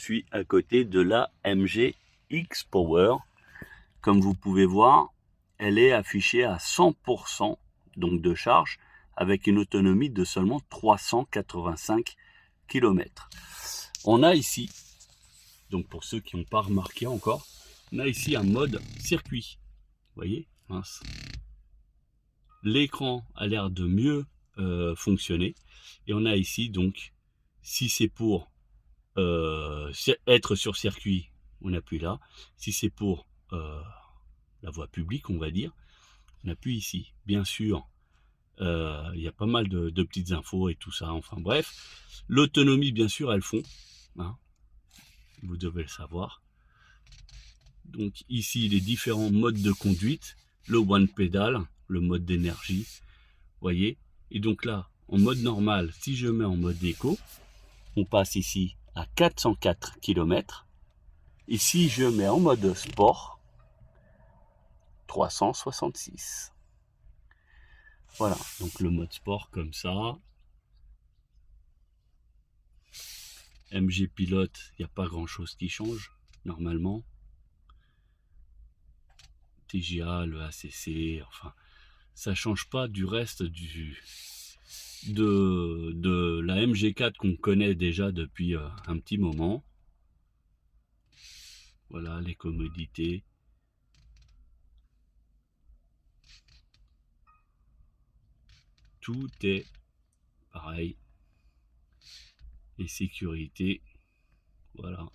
suis à côté de la MG X-Power. Comme vous pouvez voir, elle est affichée à 100% donc de charge avec une autonomie de seulement 385 km. On a ici, donc pour ceux qui n'ont pas remarqué encore, on a ici un mode circuit. Vous voyez, mince. L'écran a l'air de mieux fonctionner. Et on a ici donc, si c'est pour être sur circuit, on appuie là. Si c'est pour la voie publique, on va dire, on appuie ici. Bien sûr, il y a pas mal de petites infos et tout ça. Enfin bref, l'autonomie, bien sûr, elles font. Hein, vous devez le savoir. Donc ici, les différents modes de conduite. Le one pedal, le mode d'énergie. Voyez. Et donc là, en mode normal, si je mets en mode éco, on passe ici à 404 km. Et si je mets en mode sport, 366. Voilà, donc le mode sport comme ça. MG Pilote, il n'y a pas grand chose qui change, normalement. TGA, le ACC, enfin, ça change pas du reste de la MG4 qu'on connaît déjà depuis un petit moment. Voilà, les commodités. Tout est pareil. Les sécurités, voilà.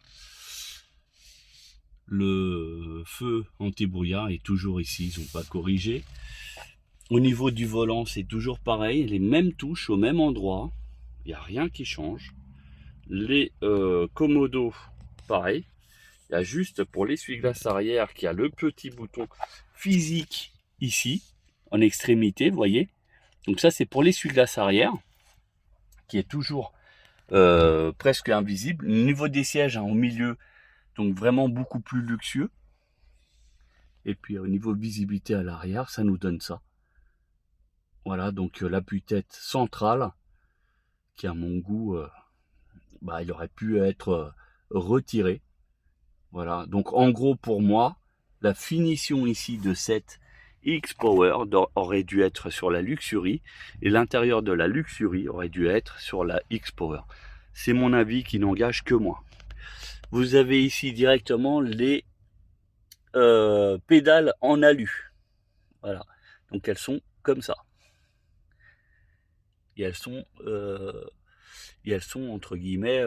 Le feu anti-brouillard est toujours ici, ils n'ont pas corrigé. Au niveau du volant, c'est toujours pareil, les mêmes touches au même endroit, il n'y a rien qui change. Les commodos, pareil. Il y a juste pour l'essuie-glace arrière qui a le petit bouton physique ici, en extrémité, vous voyez. Donc ça, c'est pour l'essuie-glace arrière, qui est toujours presque invisible. Au niveau des sièges, hein, au milieu, donc vraiment beaucoup plus luxueux. Et puis au niveau visibilité à l'arrière, ça nous donne ça. Voilà, donc l'appui-tête central, qui à mon goût, il aurait pu être retiré. Voilà, donc en gros pour moi, la finition ici de cette X-Power aurait dû être sur la Luxury et l'intérieur de la Luxury aurait dû être sur la X-Power. C'est mon avis qui n'engage que moi. Vous avez ici directement les pédales en alu. Voilà, donc elles sont comme ça. Et elles sont entre guillemets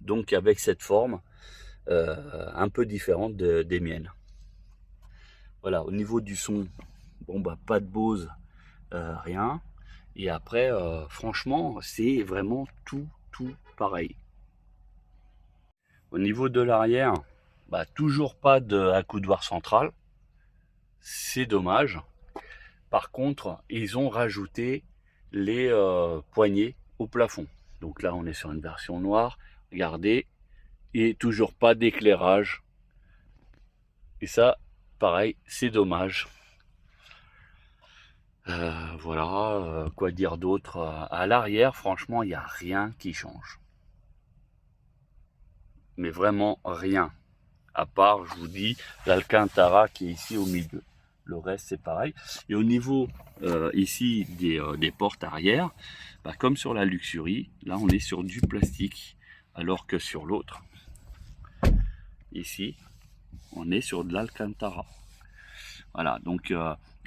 donc avec cette forme un peu différente des miennes. Voilà, au niveau du son, bon bah pas de Bose, rien. Et après, franchement, c'est vraiment tout pareil. Au niveau de l'arrière, bah toujours pas de accoudoir central. C'est dommage. Par contre, ils ont rajouté les poignées au plafond. Donc là, on est sur une version noire. Regardez, et toujours pas d'éclairage. Et ça, pareil, c'est dommage. Voilà, quoi dire d'autre? À l'arrière, franchement, il n'y a rien qui change. Mais vraiment rien. À part, je vous dis, l'Alcantara qui est ici au milieu. Le reste, c'est pareil. Et au niveau ici des portes arrière, comme sur la Luxury, là, on est sur du plastique. Alors que sur l'autre, ici, on est sur de l'Alcantara. Voilà, donc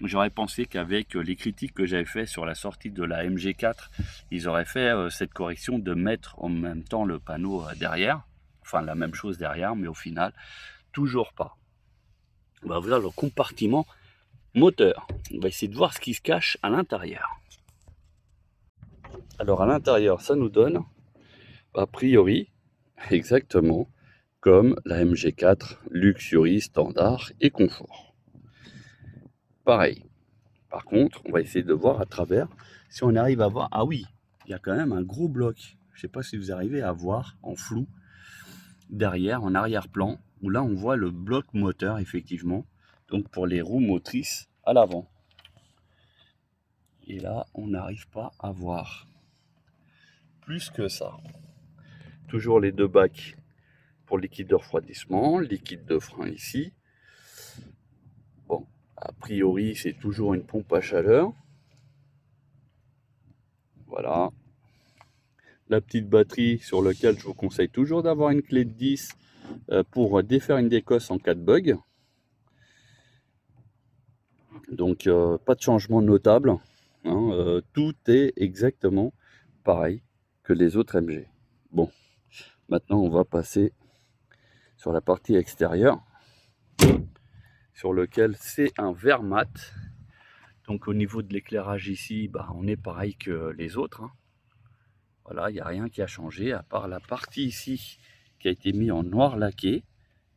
j'aurais pensé qu'avec les critiques que j'avais fait sur la sortie de la MG4, ils auraient fait cette correction de mettre en même temps le panneau derrière, enfin la même chose derrière, mais au final, toujours pas. On va ouvrir le compartiment moteur. On va essayer de voir ce qui se cache à l'intérieur. Alors à l'intérieur, ça nous donne, a priori, exactement comme la MG4 Luxury standard et confort. Pareil. Par contre, on va essayer de voir à travers si on arrive à voir. Ah oui, il y a quand même un gros bloc. Je ne sais pas si vous arrivez à voir en flou derrière, en arrière-plan, où là on voit le bloc moteur effectivement. Donc pour les roues motrices à l'avant. Et là, on n'arrive pas à voir plus que ça. Toujours les deux bacs pour liquide de refroidissement, liquide de frein ici. Bon, a priori, c'est toujours une pompe à chaleur. Voilà. La petite batterie sur laquelle je vous conseille toujours d'avoir une clé de 10 pour défaire une décosse en cas de bug. Donc pas de changement notable, hein, tout est exactement pareil que les autres MG. Bon, maintenant on va passer sur la partie extérieure, sur lequel c'est un verre mat. Donc au niveau de l'éclairage ici, bah, on est pareil que les autres, hein. Voilà, il n'y a rien qui a changé, à part la partie ici qui a été mise en noir laqué,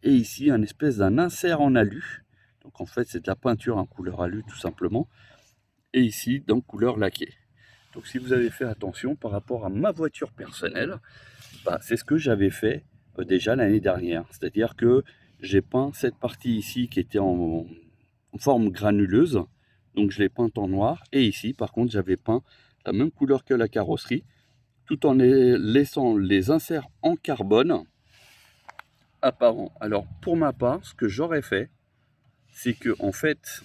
et ici un espèce d'un insert en alu. Donc en fait c'est de la peinture en couleur alu tout simplement, et ici dans couleur laquée. Donc si vous avez fait attention par rapport à ma voiture personnelle, bah, c'est ce que j'avais fait déjà l'année dernière. C'est-à-dire que j'ai peint cette partie ici qui était en forme granuleuse, donc je l'ai peinte en noir, et ici par contre j'avais peint la même couleur que la carrosserie, tout en laissant les inserts en carbone apparents. Alors pour ma part, ce que j'aurais fait, c'est que en fait,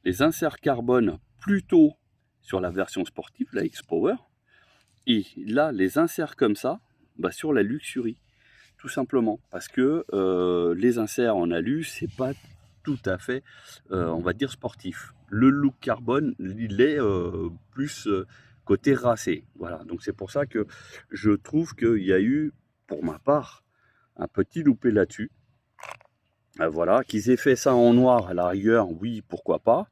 les inserts carbone plutôt sur la version sportive, la X-Power, et là les inserts comme ça, bah, sur la Luxury, tout simplement, parce que les inserts en alu, c'est pas tout à fait, on va dire, sportif. Le look carbone, il est plus côté racé. Voilà, donc c'est pour ça que je trouve qu'il y a eu, pour ma part, un petit loupé là-dessus. Voilà, qu'ils aient fait ça en noir à la rigueur, oui, pourquoi pas.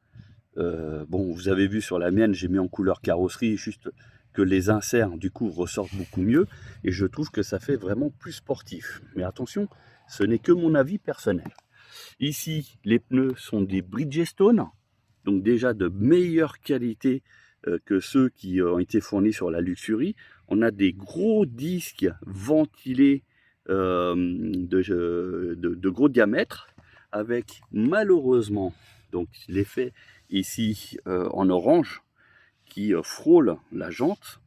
Bon, vous avez vu sur la mienne, j'ai mis en couleur carrosserie, juste que les inserts du coup ressortent beaucoup mieux, et je trouve que ça fait vraiment plus sportif. Mais attention, ce n'est que mon avis personnel. Ici, les pneus sont des Bridgestone, donc déjà de meilleure qualité que ceux qui ont été fournis sur la Luxury. On a des gros disques ventilés de gros diamètre, avec malheureusement donc l'effet ici en orange qui frôle la jante.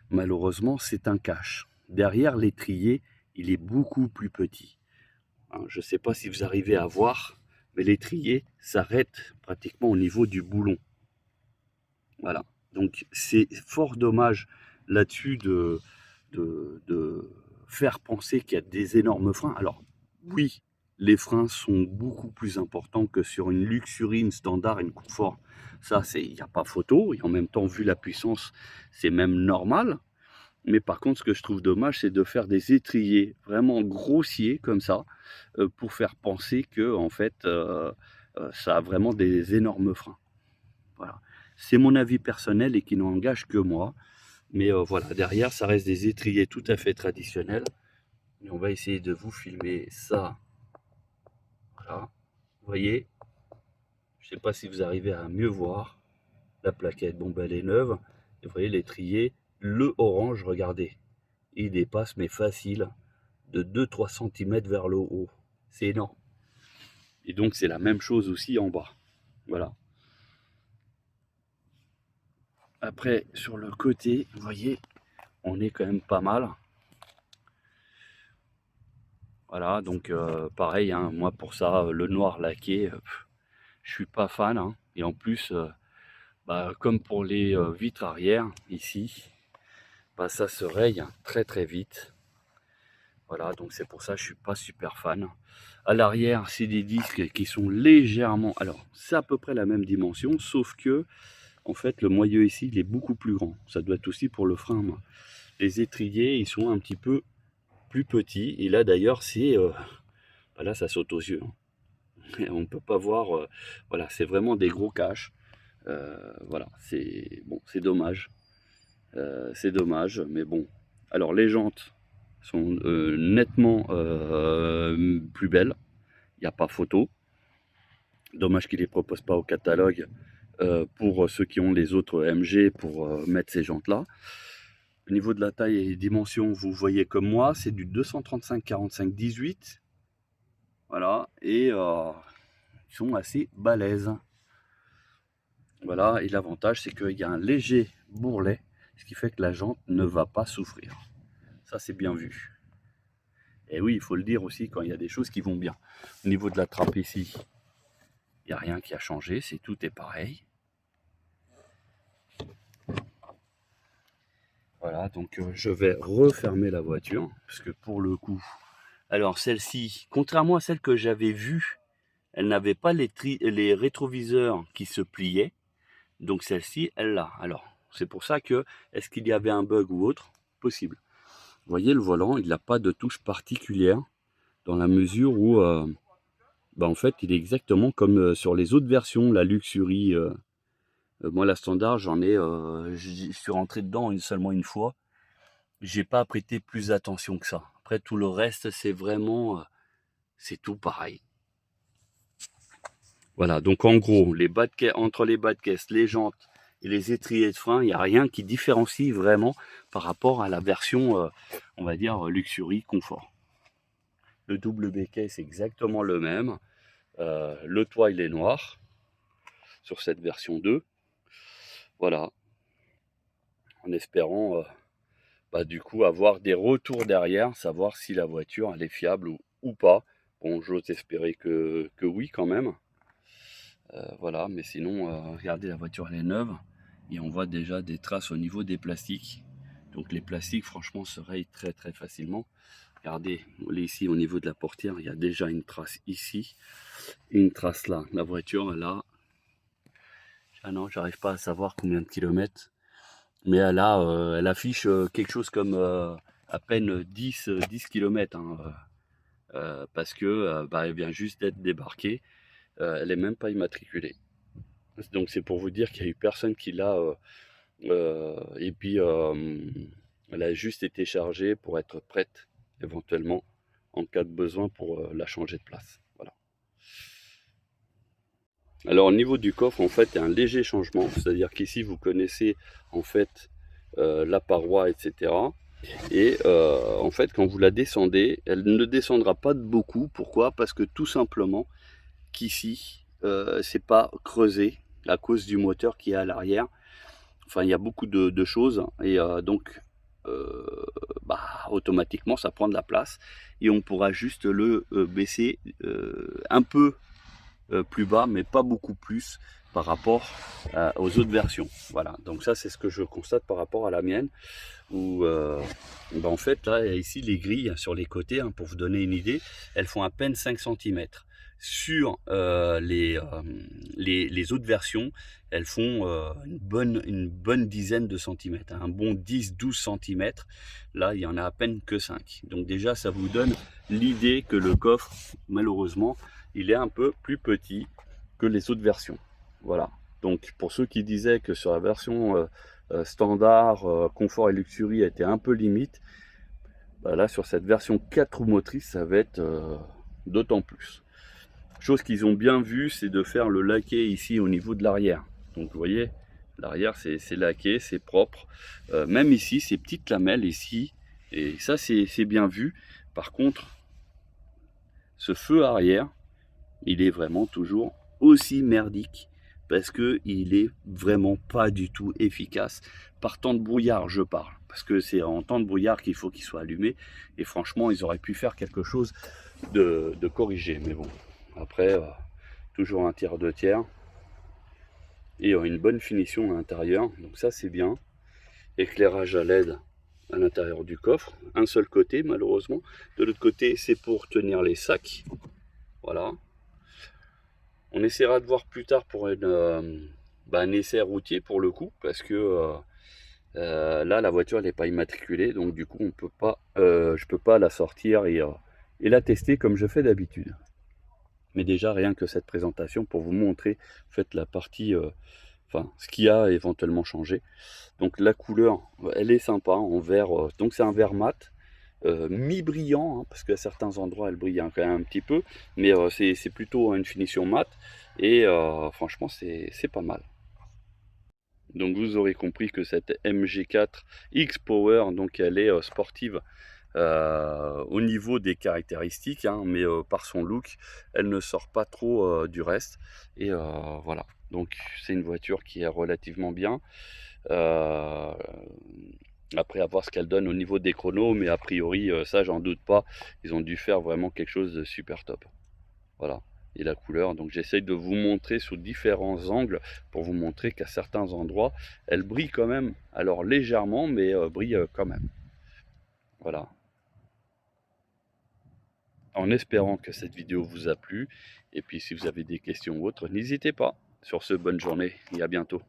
Malheureusement, c'est un cache. Derrière l'étrier, il est beaucoup plus petit. Je ne sais pas si vous arrivez à voir, mais l'étrier s'arrête pratiquement au niveau du boulon. Voilà. Donc c'est fort dommage là-dessus de faire penser qu'il y a des énormes freins. Alors oui, les freins sont beaucoup plus importants que sur une Luxury, une standard, une confort. Ça, il n'y a pas photo. Et en même temps, vu la puissance, c'est même normal. Mais par contre, ce que je trouve dommage, c'est de faire des étriers vraiment grossiers comme ça, pour faire penser que en fait, ça a vraiment des énormes freins. Voilà. C'est mon avis personnel et qui n'engage que moi. Mais voilà, derrière, ça reste des étriers tout à fait traditionnels. Et on va essayer de vous filmer ça. Voilà. Vous voyez, je ne sais pas si vous arrivez à mieux voir. La plaquette, bon, ben, elle est neuve. Et vous voyez l'étrier, le orange, regardez. Il dépasse, mais facile, de 2-3 cm vers le haut. C'est énorme. Et donc, c'est la même chose aussi en bas. Voilà. Après, sur le côté, vous voyez, on est quand même pas mal. Voilà, donc pareil, hein, moi pour ça, le noir laqué, je suis pas fan, hein. Et en plus, bah, comme pour les vitres arrière, ici, bah, ça se raye très très vite. Voilà, donc c'est pour ça que je suis pas super fan. À l'arrière, c'est des disques qui sont légèrement... Alors, c'est à peu près la même dimension, sauf que, en fait, le moyeu ici, il est beaucoup plus grand. Ça doit être aussi pour le frein, moi. Les étriers, ils sont un petit peu plus petits. Et là, d'ailleurs, c'est... bah là, ça saute aux yeux, hein. On ne peut pas voir... voilà, c'est vraiment des gros caches. Voilà, c'est bon, c'est dommage. C'est dommage, mais bon. Alors, les jantes sont nettement plus belles. Il n'y a pas photo. Dommage qu'ils ne les proposent pas au catalogue pour ceux qui ont les autres MG pour mettre ces jantes-là. Au niveau de la taille et des dimensions, vous voyez comme moi, c'est du 235-45-18. Voilà, et ils sont assez balèzes. Voilà, et l'avantage, c'est qu'il y a un léger bourrelet, ce qui fait que la jante ne va pas souffrir. Ça, c'est bien vu. Et oui, il faut le dire aussi quand il y a des choses qui vont bien. Au niveau de la trappe ici, il n'y a rien qui a changé, tout est pareil. Voilà, donc je vais refermer la voiture, parce que pour le coup, alors celle-ci, contrairement à celle que j'avais vue, elle n'avait pas les rétroviseurs qui se pliaient, donc celle-ci, elle l'a. Alors, c'est pour ça que, est-ce qu'il y avait un bug ou autre? Possible. Vous voyez, le volant, il n'a pas de touche particulière, dans la mesure où, en fait, il est exactement comme sur les autres versions, la Luxury. Moi, la standard, je suis rentré dedans seulement une fois. J'ai pas prêté plus attention que ça. Après, tout le reste, c'est vraiment, c'est tout pareil. Voilà, donc en gros, entre les bas de caisse, les jantes et les étriers de frein, il n'y a rien qui différencie vraiment par rapport à la version, on va dire, Luxury Confort. Le double béquet, c'est exactement le même. Le toit, il est noir sur cette version 2. Voilà, en espérant du coup avoir des retours derrière, savoir si la voiture elle est fiable ou pas. Bon, j'ose espérer que oui quand même. Voilà, mais sinon, regardez, la voiture elle est neuve et on voit déjà des traces au niveau des plastiques. Donc les plastiques, franchement, se rayent très très facilement. Regardez, ici au niveau de la portière, il y a déjà une trace ici, une trace là. La voiture, elle a... Ah non, j'arrive pas à savoir combien de kilomètres, mais elle affiche quelque chose comme à peine 10 km, hein, parce que elle vient juste d'être débarquée. Elle est même pas immatriculée. Donc c'est pour vous dire qu'il y a eu personne qui l'a, et puis elle a juste été chargée pour être prête éventuellement en cas de besoin pour la changer de place. Voilà. Alors au niveau du coffre, en fait, il y a un léger changement, c'est-à-dire qu'ici vous connaissez en fait la paroi, etc. Et en fait, quand vous la descendez, elle ne descendra pas de beaucoup. Pourquoi? Parce que tout simplement qu'ici, c'est pas creusé à cause du moteur qui est à l'arrière. Enfin, il y a beaucoup de choses et donc automatiquement ça prend de la place et on pourra juste le baisser un peu plus bas, mais pas beaucoup plus par rapport aux autres versions. Voilà, donc ça c'est ce que je constate par rapport à la mienne, où en fait là ici les grilles sur les côtés, hein, pour vous donner une idée, elles font à peine 5 cm. Sur les autres versions, elles font une bonne dizaine de centimètres, hein, un bon 10-12 cm. Là, il y en a à peine que 5. Donc déjà, ça vous donne l'idée que le coffre, malheureusement, il est un peu plus petit que les autres versions. Voilà. Donc pour ceux qui disaient que sur la version standard, confort et luxury était un peu limite, là sur cette version 4 roues motrices, ça va être d'autant plus. Chose qu'ils ont bien vu, c'est de faire le laqué ici au niveau de l'arrière. Donc vous voyez, l'arrière c'est laqué, c'est propre. Même ici, ces petites lamelles ici, et ça c'est bien vu. Par contre, ce feu arrière, il est vraiment toujours aussi merdique, parce que il est vraiment pas du tout efficace. Par temps de brouillard, je parle, parce que c'est en temps de brouillard qu'il faut qu'il soit allumé. Et franchement, ils auraient pu faire quelque chose de corrigé. Mais bon, après, toujours un tiers, 2 tiers. Et une bonne finition à l'intérieur. Donc ça, c'est bien. Éclairage à LED à l'intérieur du coffre. Un seul côté, malheureusement. De l'autre côté, c'est pour tenir les sacs. Voilà. On essaiera de voir plus tard pour un essai routier pour le coup, parce que là la voiture n'est pas immatriculée, donc du coup je peux pas la sortir et la tester comme je fais d'habitude. Mais déjà rien que cette présentation pour vous montrer en fait la partie, ce qui a éventuellement changé. Donc la couleur, elle est sympa en vert, donc c'est un vert mat. Mi-brillant, hein, parce qu'à certains endroits elle brille quand même un petit peu, mais c'est plutôt une finition mat et franchement c'est pas mal. Donc vous aurez compris que cette MG4 X Power, donc elle est sportive au niveau des caractéristiques, hein, mais par son look elle ne sort pas trop du reste et voilà, donc c'est une voiture qui est relativement bien. Après, à voir ce qu'elle donne au niveau des chronos, mais a priori, ça, j'en doute pas. Ils ont dû faire vraiment quelque chose de super top. Voilà. Et la couleur, donc j'essaye de vous montrer sous différents angles pour vous montrer qu'à certains endroits, elle brille quand même. Alors légèrement, mais brille quand même. Voilà. En espérant que cette vidéo vous a plu. Et puis si vous avez des questions ou autres, n'hésitez pas. Sur ce, bonne journée et à bientôt.